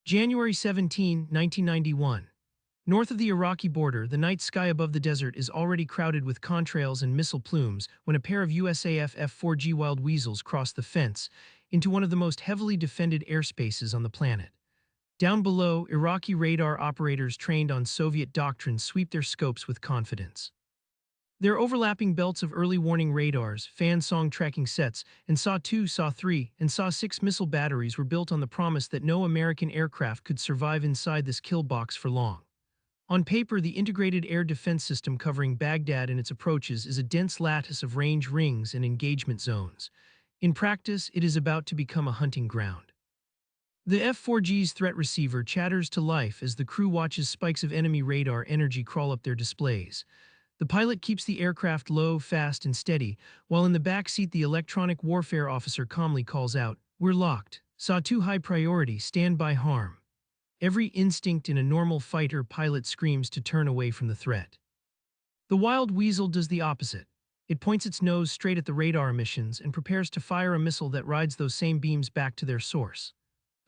January 17, 1991. North of the Iraqi border, the night sky above the desert is already crowded with contrails and missile plumes when a pair of USAF F-4G Wild Weasels cross the fence into one of the most heavily defended airspaces on the planet. Down below, Iraqi radar operators trained on Soviet doctrines sweep their scopes with confidence. Their overlapping belts of early warning radars, fan-song tracking sets, and SAW-2, SAW-3, and SAW-6 missile batteries were built on the promise that no American aircraft could survive inside this kill box for long. On paper, the integrated air defense system covering Baghdad and its approaches is a dense lattice of range rings and engagement zones. In practice, it is about to become a hunting ground. The F-4G's threat receiver chatters to life as the crew watches spikes of enemy radar energy crawl up their displays. The pilot keeps the aircraft low, fast, and steady, while in the back seat the electronic warfare officer calmly calls out, "We're locked. SAW-2 high priority, stand by harm." Every instinct in a normal fighter pilot screams to turn away from the threat. The Wild Weasel does the opposite. It points its nose straight at the radar emissions and prepares to fire a missile that rides those same beams back to their source.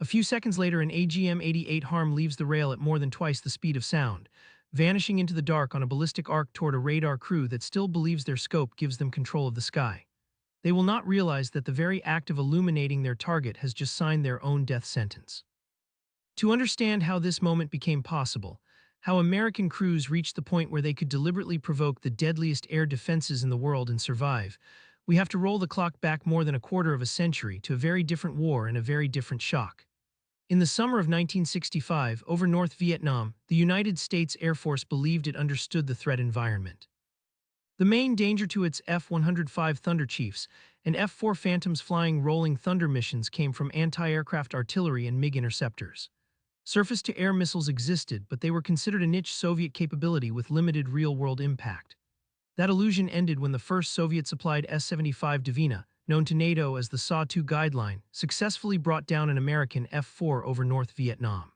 A few seconds later, an AGM-88 Harm leaves the rail at more than twice the speed of sound, vanishing into the dark on a ballistic arc toward a radar crew that still believes their scope gives them control of the sky. They will not realize that the very act of illuminating their target has just signed their own death sentence. To understand how this moment became possible, how American crews reached the point where they could deliberately provoke the deadliest air defenses in the world and survive, we have to roll the clock back more than a quarter of a century to a very different war and a very different shock. In the summer of 1965, over North Vietnam, the United States Air Force believed it understood the threat environment. The main danger to its F-105 Thunder Chiefs and F-4 Phantoms flying Rolling Thunder missions came from anti-aircraft artillery and MiG interceptors. Surface-to-air missiles existed, but they were considered a niche Soviet capability with limited real-world impact. That illusion ended when the first Soviet-supplied S-75 Divina, known to NATO as the SAW-2 guideline, successfully brought down an American F-4 over North Vietnam.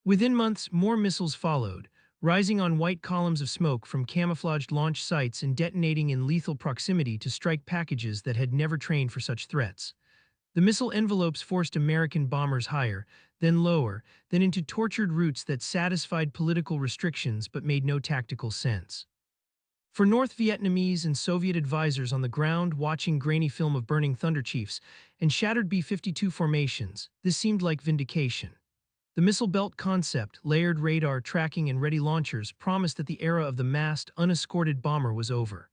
Within months, more missiles followed, rising on white columns of smoke from camouflaged launch sites and detonating in lethal proximity to strike packages that had never trained for such threats. The missile envelopes forced American bombers higher, then lower, then into tortured routes that satisfied political restrictions but made no tactical sense. For North Vietnamese and Soviet advisors on the ground watching grainy film of burning Thunder Chiefs and shattered B-52 formations, this seemed like vindication. The missile belt concept, layered radar tracking and ready launchers promised that the era of the massed, unescorted bomber was over.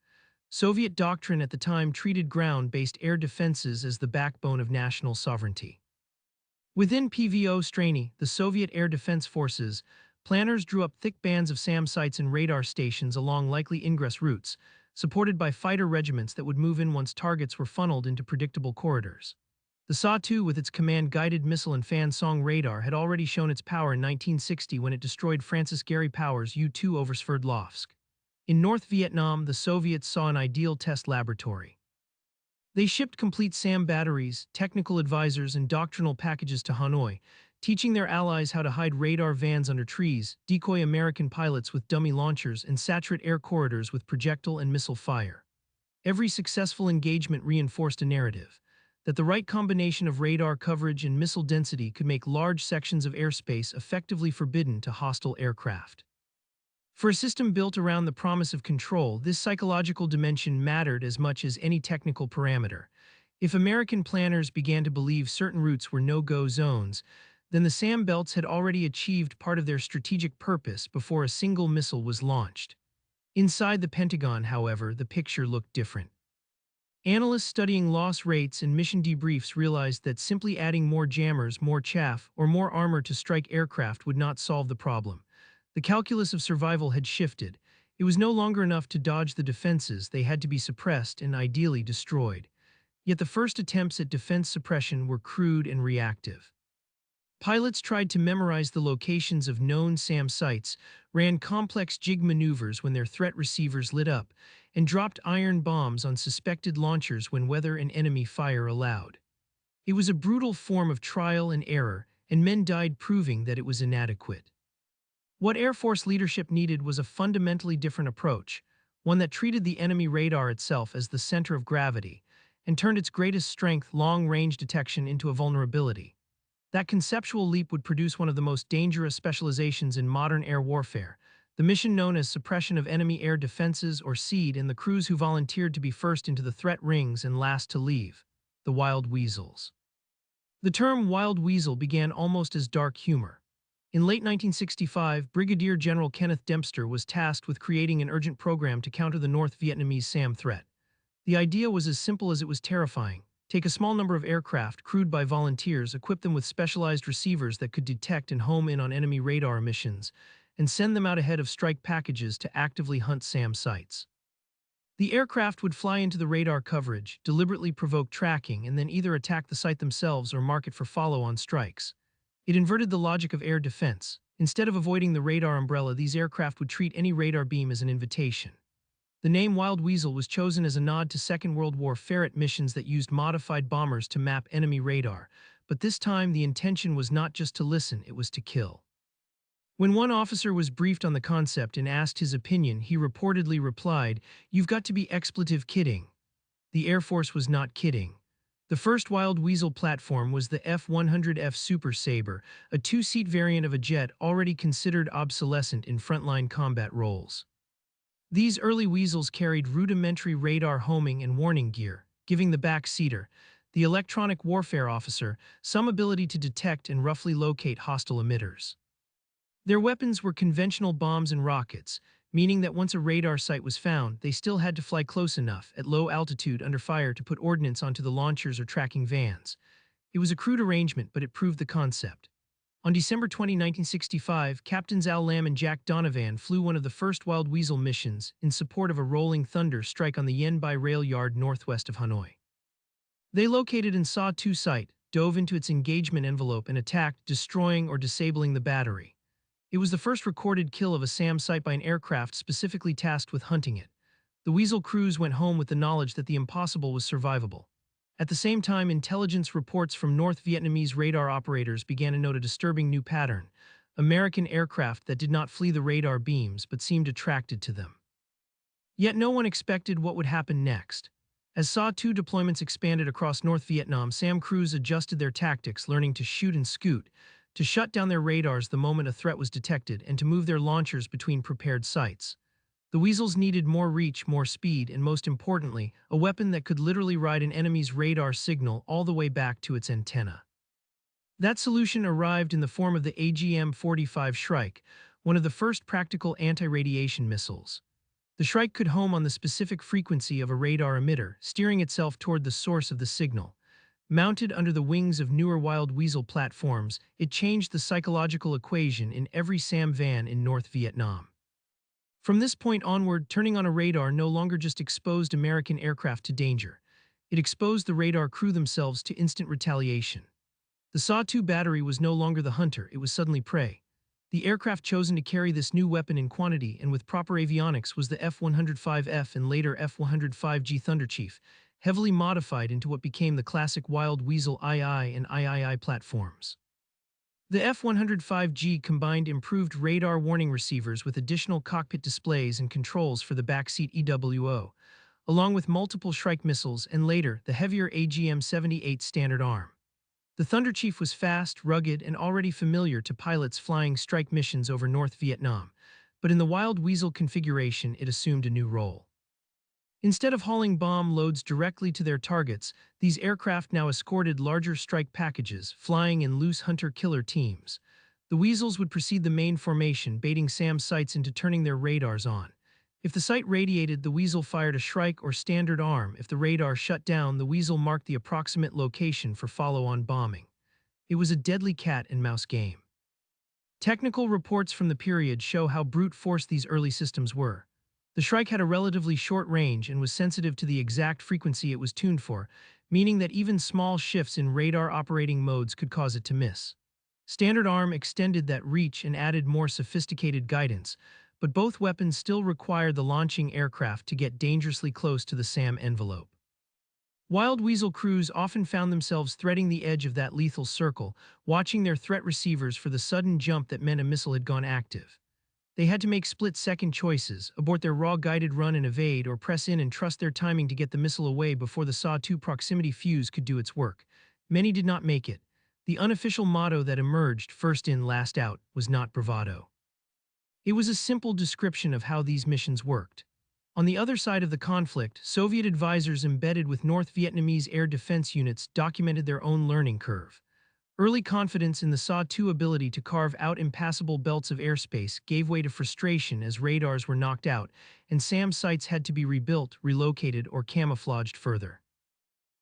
Soviet doctrine at the time treated ground-based air defenses as the backbone of national sovereignty. Within PVO Strany, the Soviet Air Defense Forces, planners drew up thick bands of SAM sites and radar stations along likely ingress routes, supported by fighter regiments that would move in once targets were funneled into predictable corridors. The SAW-2 with its command-guided missile and fan-song radar had already shown its power in 1960 when it destroyed Francis Gary Powers' U-2 over Sverdlovsk. In North Vietnam, the Soviets saw an ideal test laboratory. They shipped complete SAM batteries, technical advisors, and doctrinal packages to Hanoi, teaching their allies how to hide radar vans under trees, decoy American pilots with dummy launchers, and saturate air corridors with projectile and missile fire. Every successful engagement reinforced a narrative that the right combination of radar coverage and missile density could make large sections of airspace effectively forbidden to hostile aircraft. For a system built around the promise of control, this psychological dimension mattered as much as any technical parameter. If American planners began to believe certain routes were no-go zones, then the SAM belts had already achieved part of their strategic purpose before a single missile was launched. Inside the Pentagon, however, the picture looked different. Analysts studying loss rates and mission debriefs realized that simply adding more jammers, more chaff, or more armor to strike aircraft would not solve the problem. The calculus of survival had shifted. It was no longer enough to dodge the defenses, they had to be suppressed and ideally destroyed. Yet the first attempts at defense suppression were crude and reactive. Pilots tried to memorize the locations of known SAM sites, ran complex jig maneuvers when their threat receivers lit up, and dropped iron bombs on suspected launchers when weather and enemy fire allowed. It was a brutal form of trial and error, and men died proving that it was inadequate. What Air Force leadership needed was a fundamentally different approach, one that treated the enemy radar itself as the center of gravity, and turned its greatest strength, long-range detection, into a vulnerability. That conceptual leap would produce one of the most dangerous specializations in modern air warfare, the mission known as Suppression of Enemy Air Defenses or SEAD, and the crews who volunteered to be first into the threat rings and last to leave, the Wild Weasels. The term Wild Weasel began almost as dark humor. In late 1965, Brigadier General Kenneth Dempster was tasked with creating an urgent program to counter the North Vietnamese SAM threat. The idea was as simple as it was terrifying. Take a small number of aircraft, crewed by volunteers, equip them with specialized receivers that could detect and home in on enemy radar emissions, and send them out ahead of strike packages to actively hunt SAM sites. The aircraft would fly into the radar coverage, deliberately provoke tracking, and then either attack the site themselves or mark it for follow-on strikes. It inverted the logic of air defense. Instead of avoiding the radar umbrella, these aircraft would treat any radar beam as an invitation. The name Wild Weasel was chosen as a nod to Second World War ferret missions that used modified bombers to map enemy radar, but this time the intention was not just to listen, it was to kill. When one officer was briefed on the concept and asked his opinion, he reportedly replied, "You've got to be expletive kidding." The Air Force was not kidding. The first Wild Weasel platform was the F-100F Super Sabre, a two-seat variant of a jet already considered obsolescent in frontline combat roles. These early Weasels carried rudimentary radar homing and warning gear, giving the back-seater, the electronic warfare officer, some ability to detect and roughly locate hostile emitters. Their weapons were conventional bombs and rockets, meaning that once a radar site was found, they still had to fly close enough, at low altitude under fire, to put ordnance onto the launchers or tracking vans. It was a crude arrangement, but it proved the concept. On December 20, 1965, Captains Al Lamb and Jack Donovan flew one of the first Wild Weasel missions in support of a Rolling Thunder strike on the Yen Bai rail yard northwest of Hanoi. They located and saw two site, dove into its engagement envelope, and attacked, destroying or disabling the battery. It was the first recorded kill of a SAM site by an aircraft specifically tasked with hunting it. The Weasel crews went home with the knowledge that the impossible was survivable. At the same time, intelligence reports from North Vietnamese radar operators began to note a disturbing new pattern: American aircraft that did not flee the radar beams but seemed attracted to them. Yet no one expected what would happen next. As SAW-2 deployments expanded across North Vietnam, SAM crews adjusted their tactics, learning to shoot and scoot, to shut down their radars the moment a threat was detected, and to move their launchers between prepared sites. The Weasels needed more reach, more speed, and most importantly, a weapon that could literally ride an enemy's radar signal all the way back to its antenna. That solution arrived in the form of the AGM-45 Shrike, one of the first practical anti-radiation missiles. The Shrike could home on the specific frequency of a radar emitter, steering itself toward the source of the signal. Mounted under the wings of newer Wild Weasel platforms, it changed the psychological equation in every SAM van in North Vietnam. From this point onward, turning on a radar no longer just exposed American aircraft to danger. It exposed the radar crew themselves to instant retaliation. The SAW-2 battery was no longer the hunter, it was suddenly prey. The aircraft chosen to carry this new weapon in quantity and with proper avionics was the F-105F and later F-105G Thunderchief, heavily modified into what became the classic Wild Weasel II and III platforms. The F-105G combined improved radar warning receivers with additional cockpit displays and controls for the backseat EWO, along with multiple Shrike missiles and later the heavier AGM-78 Standard Arm. The Thunderchief was fast, rugged, and already familiar to pilots flying strike missions over North Vietnam, but in the Wild Weasel configuration it assumed a new role. Instead of hauling bomb loads directly to their targets, these aircraft now escorted larger strike packages, flying in loose hunter-killer teams. The Weasels would precede the main formation, baiting SAM sites into turning their radars on. If the site radiated, the Weasel fired a Shrike or Standard Arm. If the radar shut down, the Weasel marked the approximate location for follow-on bombing. It was a deadly cat-and-mouse game. Technical reports from the period show how brute force these early systems were. The Shrike had a relatively short range and was sensitive to the exact frequency it was tuned for, meaning that even small shifts in radar operating modes could cause it to miss. Standard Arm extended that reach and added more sophisticated guidance, but both weapons still required the launching aircraft to get dangerously close to the SAM envelope. Wild Weasel crews often found themselves threading the edge of that lethal circle, watching their threat receivers for the sudden jump that meant a missile had gone active. They had to make split-second choices, abort their raw guided run and evade, or press in and trust their timing to get the missile away before the SAW-2 proximity fuse could do its work. Many did not make it. The unofficial motto that emerged, "first in, last out," was not bravado. It was a simple description of how these missions worked. On the other side of the conflict, Soviet advisors embedded with North Vietnamese air defense units documented their own learning curve. Early confidence in the SA-2 ability to carve out impassable belts of airspace gave way to frustration as radars were knocked out, and SAM sites had to be rebuilt, relocated, or camouflaged further.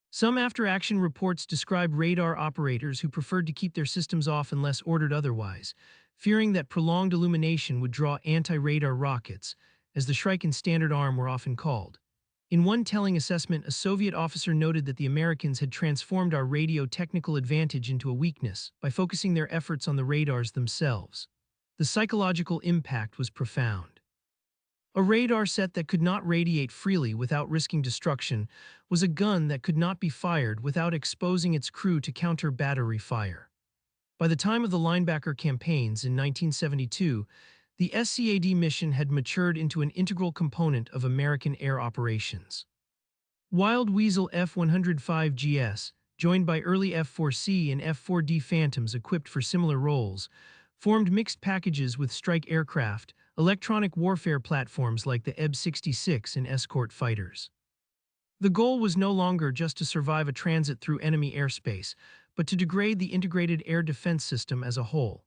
Some after-action reports describe radar operators who preferred to keep their systems off unless ordered otherwise, fearing that prolonged illumination would draw anti-radar rockets, as the Shuriken Standard Arm were often called. In one telling assessment, a Soviet officer noted that the Americans had transformed our radio technical advantage into a weakness by focusing their efforts on the radars themselves. The psychological impact was profound. A radar set that could not radiate freely without risking destruction was a gun that could not be fired without exposing its crew to counter-battery fire. By the time of the linebacker campaigns in 1972, the SCAD mission had matured into an integral component of American air operations. Wild Weasel F-105GS, joined by early F-4C and F-4D Phantoms equipped for similar roles, formed mixed packages with strike aircraft, electronic warfare platforms like the EB-66 and escort fighters. The goal was no longer just to survive a transit through enemy airspace, but to degrade the integrated air defense system as a whole.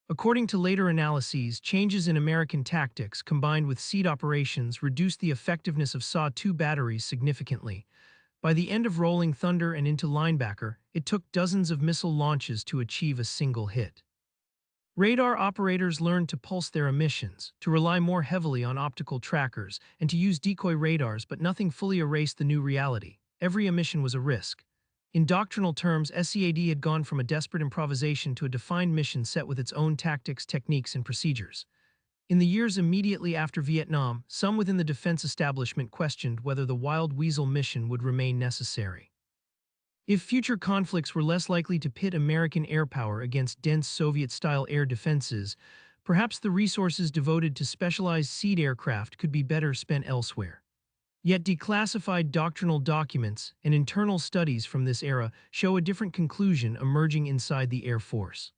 According to later analyses, changes in American tactics combined with SEAD operations reduced the effectiveness of SA-2 batteries significantly. By the end of Rolling Thunder and into Linebacker, it took dozens of missile launches to achieve a single hit. Radar operators learned to pulse their emissions, to rely more heavily on optical trackers, and to use decoy radars, but nothing fully erased the new reality. Every emission was a risk. In doctrinal terms, SCAD had gone from a desperate improvisation to a defined mission set with its own tactics, techniques, and procedures. In the years immediately after Vietnam, some within the defense establishment questioned whether the Wild Weasel mission would remain necessary. If future conflicts were less likely to pit American air power against dense Soviet-style air defenses, perhaps the resources devoted to specialized SEAD aircraft could be better spent elsewhere. Yet declassified doctrinal documents and internal studies from this era show a different conclusion emerging inside the Air Force.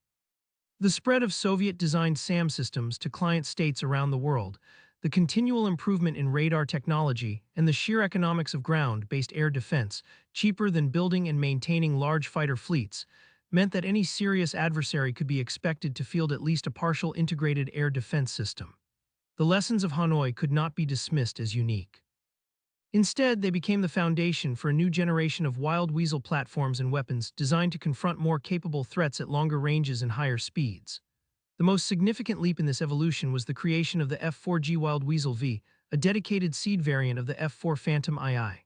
The spread of Soviet-designed SAM systems to client states around the world, the continual improvement in radar technology, and the sheer economics of ground-based air defense, cheaper than building and maintaining large fighter fleets, meant that any serious adversary could be expected to field at least a partial integrated air defense system. The lessons of Hanoi could not be dismissed as unique. Instead, they became the foundation for a new generation of Wild Weasel platforms and weapons designed to confront more capable threats at longer ranges and higher speeds. The most significant leap in this evolution was the creation of the F-4G Wild Weasel V, a dedicated SEAD variant of the F-4 Phantom II.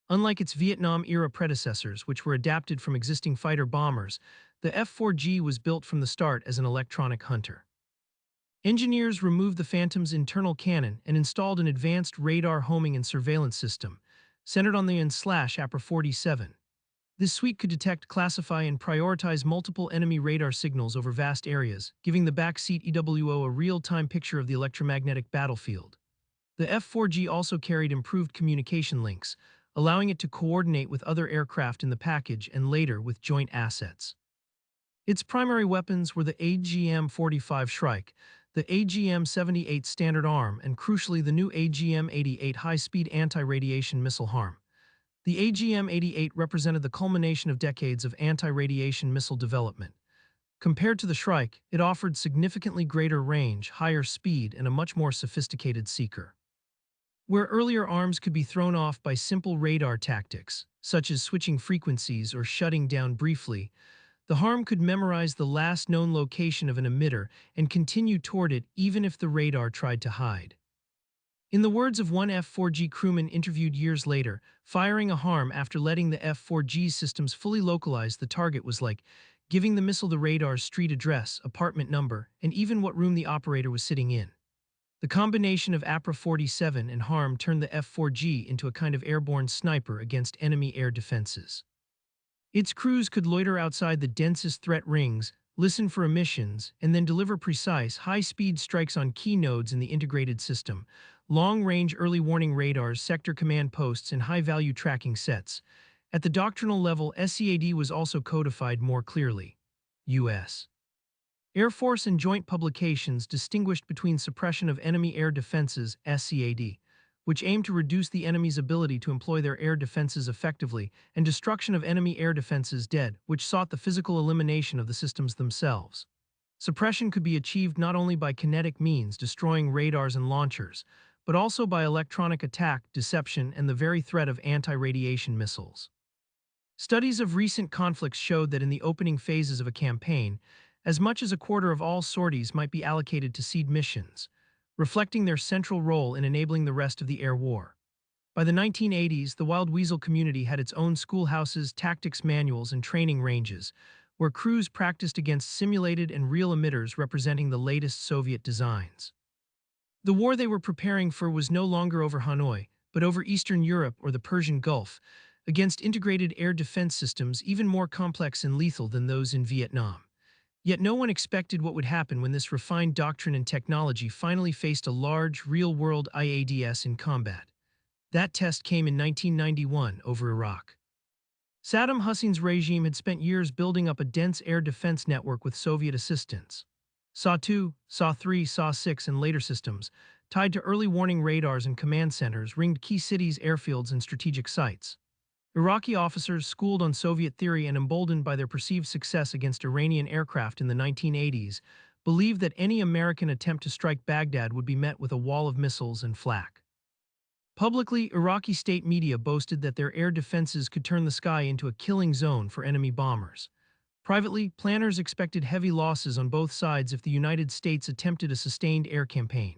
Unlike its Vietnam-era predecessors, which were adapted from existing fighter bombers, the F-4G was built from the start as an electronic hunter. Engineers removed the Phantom's internal cannon and installed an advanced radar homing and surveillance system, centered on the APR-47. This suite could detect, classify, and prioritize multiple enemy radar signals over vast areas, giving the backseat EWO a real-time picture of the electromagnetic battlefield. The F-4G also carried improved communication links, allowing it to coordinate with other aircraft in the package and later with joint assets. Its primary weapons were the AGM-45 Shrike, the AGM-78 Standard Arm, and crucially the new AGM-88 high-speed anti-radiation missile HARM. The AGM-88 represented the culmination of decades of anti-radiation missile development. Compared to the Shrike, it offered significantly greater range, higher speed, and a much more sophisticated seeker. Where earlier arms could be thrown off by simple radar tactics, such as switching frequencies or shutting down briefly, the HARM could memorize the last known location of an emitter and continue toward it even if the radar tried to hide. In the words of one F-4G crewman interviewed years later, firing a HARM after letting the F-4G systems fully localize the target was like giving the missile the radar's street address, apartment number, and even what room the operator was sitting in. The combination of APR-47 and HARM turned the F-4G into a kind of airborne sniper against enemy air defenses. Its crews could loiter outside the densest threat rings, listen for emissions, and then deliver precise, high-speed strikes on key nodes in the integrated system, long-range early warning radars, sector command posts, and high-value tracking sets. At the doctrinal level, SCAD was also codified more clearly. U.S. Air Force and joint publications distinguished between suppression of enemy air defenses (SCAD), which aimed to reduce the enemy's ability to employ their air defenses effectively, and destruction of enemy air defenses (DED), which sought the physical elimination of the systems themselves. Suppression could be achieved not only by kinetic means, destroying radars and launchers, but also by electronic attack, deception, and the very threat of anti-radiation missiles. Studies of recent conflicts showed that in the opening phases of a campaign, as much as a quarter of all sorties might be allocated to seed missions, reflecting their central role in enabling the rest of the air war. By the 1980s, the Wild Weasel community had its own schoolhouses, tactics manuals, and training ranges, where crews practiced against simulated and real emitters representing the latest Soviet designs. The war they were preparing for was no longer over Hanoi, but over Eastern Europe or the Persian Gulf, against integrated air defense systems even more complex and lethal than those in Vietnam. Yet no one expected what would happen when this refined doctrine and technology finally faced a large, real-world IADS in combat. That test came in 1991 over Iraq. Saddam Hussein's regime had spent years building up a dense air defense network with Soviet assistance. SA-2, SA-3, SA-6, and later systems, tied to early warning radars and command centers, ringed key cities, airfields, and strategic sites. Iraqi officers, schooled on Soviet theory and emboldened by their perceived success against Iranian aircraft in the 1980s, believed that any American attempt to strike Baghdad would be met with a wall of missiles and flak. Publicly, Iraqi state media boasted that their air defenses could turn the sky into a killing zone for enemy bombers. Privately, planners expected heavy losses on both sides if the United States attempted a sustained air campaign.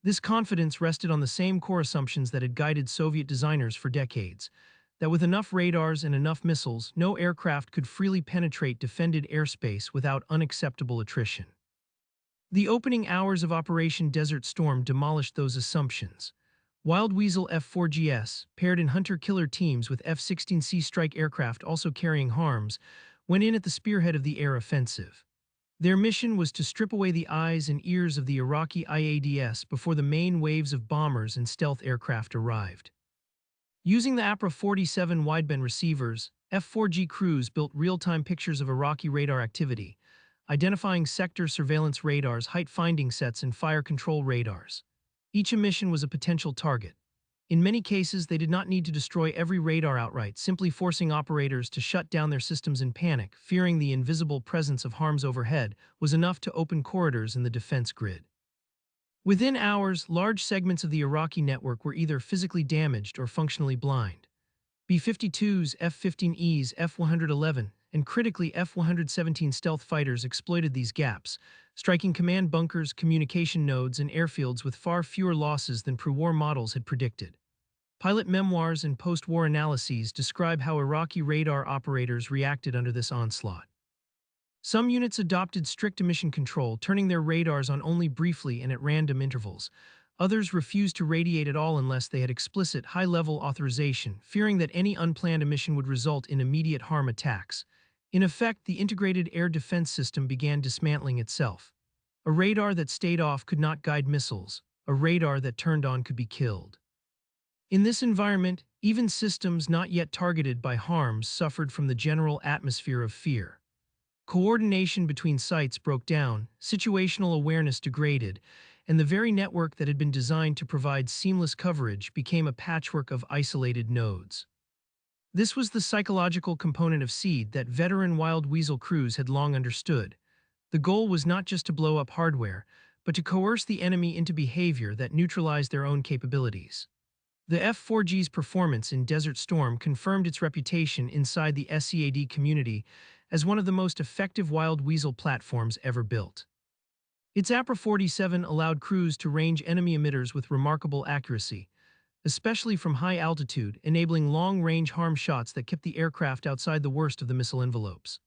This confidence rested on the same core assumptions that had guided Soviet designers for decades: that with enough radars and enough missiles, no aircraft could freely penetrate defended airspace without unacceptable attrition. The opening hours of Operation Desert Storm demolished those assumptions. Wild Weasel F-4GS, paired in hunter-killer teams with F-16C strike aircraft also carrying HARMs, went in at the spearhead of the air offensive. Their mission was to strip away the eyes and ears of the Iraqi IADS before the main waves of bombers and stealth aircraft arrived. Using the APRA-47 wideband receivers, F-4G crews built real-time pictures of Iraqi radar activity, identifying sector surveillance radars, height finding sets, and fire control radars. Each emission was a potential target. In many cases, they did not need to destroy every radar outright, simply forcing operators to shut down their systems in panic, fearing the invisible presence of HARMs overhead, was enough to open corridors in the defense grid. Within hours, large segments of the Iraqi network were either physically damaged or functionally blind. B-52s, F-15Es, F-111, and critically F-117 stealth fighters exploited these gaps, striking command bunkers, communication nodes, and airfields with far fewer losses than pre-war models had predicted. Pilot memoirs and post-war analyses describe how Iraqi radar operators reacted under this onslaught. Some units adopted strict emission control, turning their radars on only briefly and at random intervals. Others refused to radiate at all unless they had explicit, high-level authorization, fearing that any unplanned emission would result in immediate harm attacks. In effect, the integrated air defense system began dismantling itself. A radar that stayed off could not guide missiles. A radar that turned on could be killed. In this environment, even systems not yet targeted by HARMs suffered from the general atmosphere of fear. Coordination between sites broke down, situational awareness degraded, and the very network that had been designed to provide seamless coverage became a patchwork of isolated nodes. This was the psychological component of SEED that veteran Wild Weasel crews had long understood. The goal was not just to blow up hardware, but to coerce the enemy into behavior that neutralized their own capabilities. The F-4G's performance in Desert Storm confirmed its reputation inside the SCAD community as one of the most effective Wild Weasel platforms ever built. Its APRA-47 allowed crews to range enemy emitters with remarkable accuracy, especially from high altitude, enabling long-range harm shots that kept the aircraft outside the worst of the missile envelopes.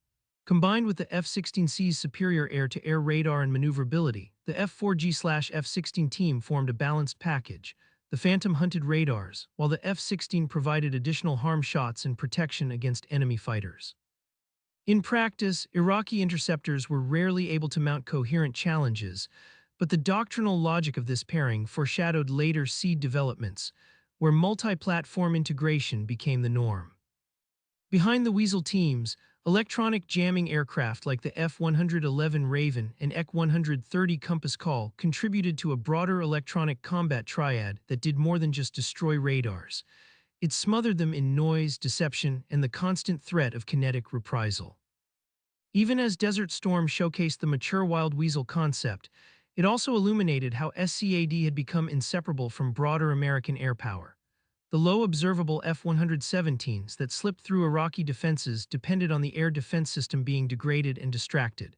Combined with the F-16C's superior air-to-air radar and maneuverability, the F-4G/F-16 team formed a balanced package. The Phantom hunted radars, while the F-16 provided additional harm shots and protection against enemy fighters. In practice, Iraqi interceptors were rarely able to mount coherent challenges, but the doctrinal logic of this pairing foreshadowed later SEED developments, where multi-platform integration became the norm. Behind the Weasel teams, Electronic jamming aircraft like the F-111 Raven and EC-130 Compass Call contributed to a broader electronic combat triad that did more than just destroy radars. It smothered them in noise, deception, and the constant threat of kinetic reprisal. Even as Desert Storm showcased the mature Wild Weasel concept, it also illuminated how SCAD had become inseparable from broader American air power. The low observable F-117s that slipped through Iraqi defenses depended on the air defense system being degraded and distracted.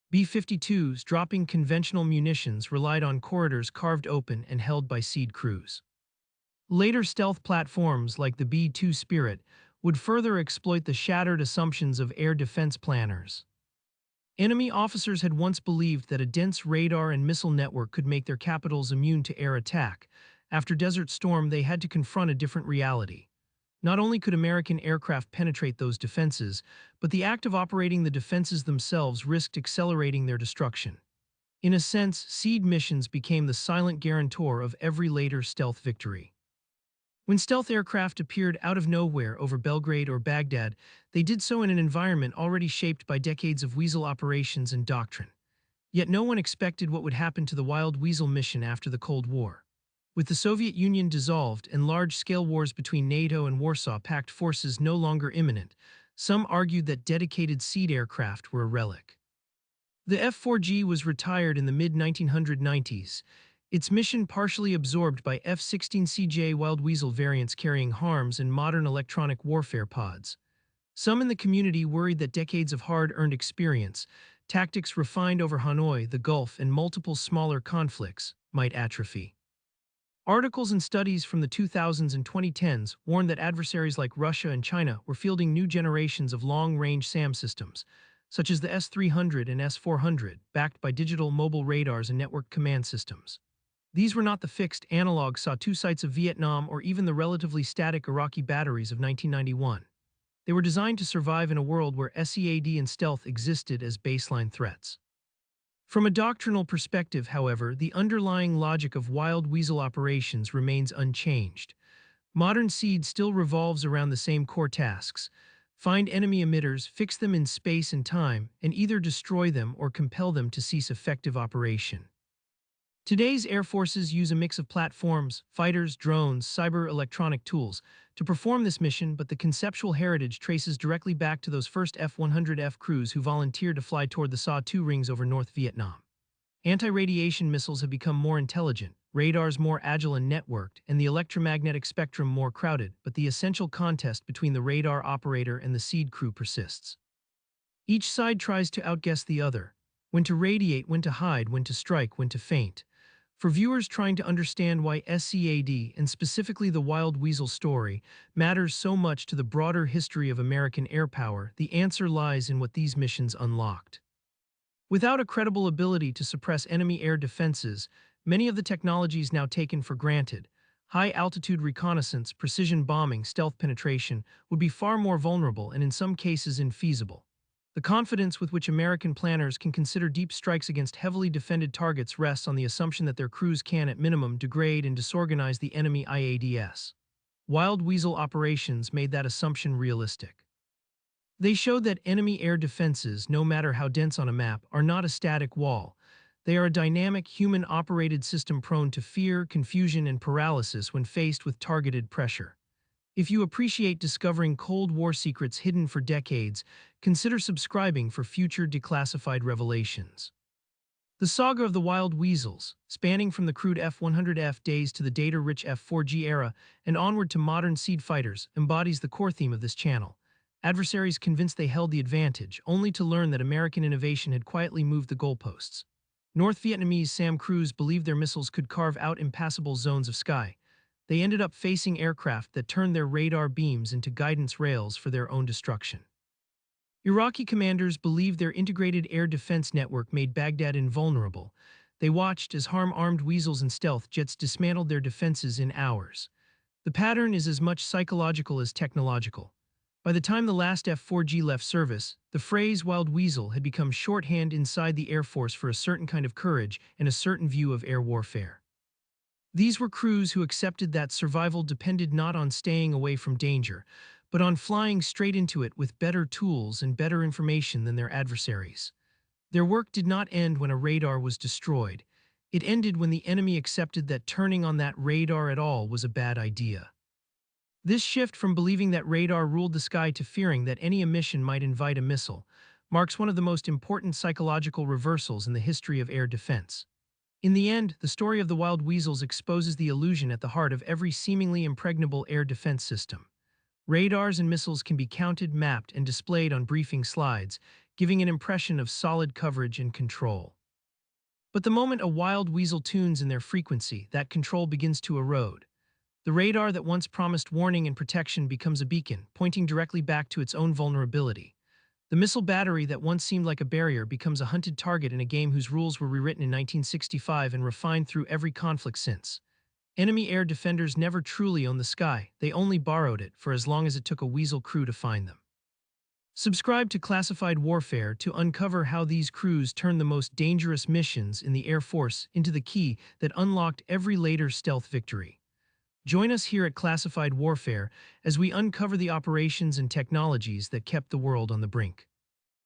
B-52s dropping conventional munitions relied on corridors carved open and held by SEAD crews. Later stealth platforms like the B-2 Spirit would further exploit the shattered assumptions of air defense planners. Enemy officers had once believed that a dense radar and missile network could make their capitals immune to air attack. After Desert Storm, they had to confront a different reality. Not only could American aircraft penetrate those defenses, but the act of operating the defenses themselves risked accelerating their destruction. In a sense, SEAD missions became the silent guarantor of every later stealth victory. When stealth aircraft appeared out of nowhere over Belgrade or Baghdad, they did so in an environment already shaped by decades of Weasel operations and doctrine. Yet no one expected what would happen to the Wild Weasel mission after the Cold War. With the Soviet Union dissolved and large-scale wars between NATO and Warsaw Pact forces no longer imminent, some argued that dedicated SEAD aircraft were a relic. The F-4G was retired in the mid-1990s, its mission partially absorbed by F-16CJ Wild Weasel variants carrying HARMs and modern electronic warfare pods. Some in the community worried that decades of hard-earned experience, tactics refined over Hanoi, the Gulf, and multiple smaller conflicts might atrophy. Articles and studies from the 2000s and 2010s warned that adversaries like Russia and China were fielding new generations of long-range SAM systems, such as the S-300 and S-400, backed by digital mobile radars and network command systems. These were not the fixed analog SA-2 sites of Vietnam or even the relatively static Iraqi batteries of 1991. They were designed to survive in a world where SEAD and stealth existed as baseline threats. From a doctrinal perspective, however, the underlying logic of Wild Weasel operations remains unchanged. Modern SEAD still revolves around the same core tasks: find enemy emitters, fix them in space and time, and either destroy them or compel them to cease effective operation. Today's air forces use a mix of platforms, fighters, drones, cyber-electronic tools to perform this mission, but the conceptual heritage traces directly back to those first F-100F crews who volunteered to fly toward the SA-2 rings over North Vietnam. Anti-radiation missiles have become more intelligent, radars more agile and networked, and the electromagnetic spectrum more crowded, but the essential contest between the radar operator and the SEAD crew persists. Each side tries to outguess the other: when to radiate, when to hide, when to strike, when to feint. For viewers trying to understand why SCAD, and specifically the Wild Weasel story, matters so much to the broader history of American air power, the answer lies in what these missions unlocked. Without a credible ability to suppress enemy air defenses, many of the technologies now taken for granted, high-altitude reconnaissance, precision bombing, stealth penetration, would be far more vulnerable and in some cases infeasible. The confidence with which American planners can consider deep strikes against heavily defended targets rests on the assumption that their crews can, at minimum, degrade and disorganize the enemy IADS. Wild Weasel operations made that assumption realistic. They showed that enemy air defenses, no matter how dense on a map, are not a static wall. They are a dynamic, human-operated system prone to fear, confusion, and paralysis when faced with targeted pressure. If you appreciate discovering Cold War secrets hidden for decades, consider subscribing for future declassified revelations. The saga of the Wild Weasels, spanning from the crude F-100F days to the data-rich F-4G era and onward to modern SEAD fighters, embodies the core theme of this channel. Adversaries convinced they held the advantage, only to learn that American innovation had quietly moved the goalposts. North Vietnamese SAM crews believed their missiles could carve out impassable zones of sky. They ended up facing aircraft that turned their radar beams into guidance rails for their own destruction. Iraqi commanders believed their integrated air defense network made Baghdad invulnerable. They watched as HARM-armed Weasels and stealth jets dismantled their defenses in hours. The pattern is as much psychological as technological. By the time the last F-4G left service, the phrase Wild Weasel had become shorthand inside the Air Force for a certain kind of courage and a certain view of air warfare. These were crews who accepted that survival depended not on staying away from danger, but on flying straight into it with better tools and better information than their adversaries. Their work did not end when a radar was destroyed. It ended when the enemy accepted that turning on that radar at all was a bad idea. This shift from believing that radar ruled the sky to fearing that any emission might invite a missile marks one of the most important psychological reversals in the history of air defense. In the end, the story of the wild weasels exposes the illusion at the heart of every seemingly impregnable air defense system. Radars and missiles can be counted, mapped, and displayed on briefing slides, giving an impression of solid coverage and control. But the moment a wild weasel tunes in their frequency, that control begins to erode. The radar that once promised warning and protection becomes a beacon, pointing directly back to its own vulnerability. The missile battery that once seemed like a barrier becomes a hunted target in a game whose rules were rewritten in 1965 and refined through every conflict since. Enemy air defenders never truly owned the sky, they only borrowed it for as long as it took a weasel crew to find them. Subscribe to Classified Warfare to uncover how these crews turned the most dangerous missions in the Air Force into the key that unlocked every later stealth victory. Join us here at Classified Warfare as we uncover the operations and technologies that kept the world on the brink.